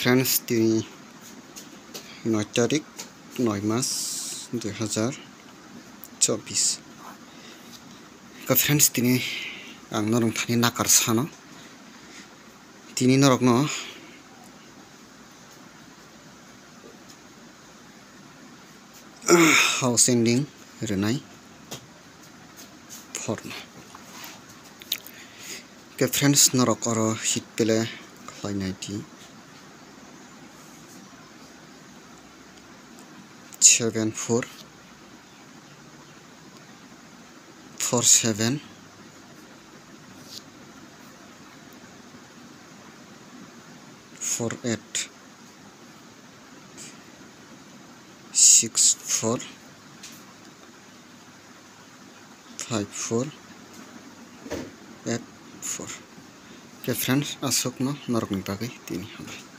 Friends दिनै 9 तारिख 9 मास 2024 friends दिनै आं नरं थानि नाकार सानो दिनै नरकनो हाउस एंडिंग रनाय फर्म फ्रेंड्स नरक और हिट पेले खालायनायथि 7 4 4 7 4 8 6 4 5 4 8 4 फ्रेंड्स आसोकनो नरकनि बागै दिनै हाबाय।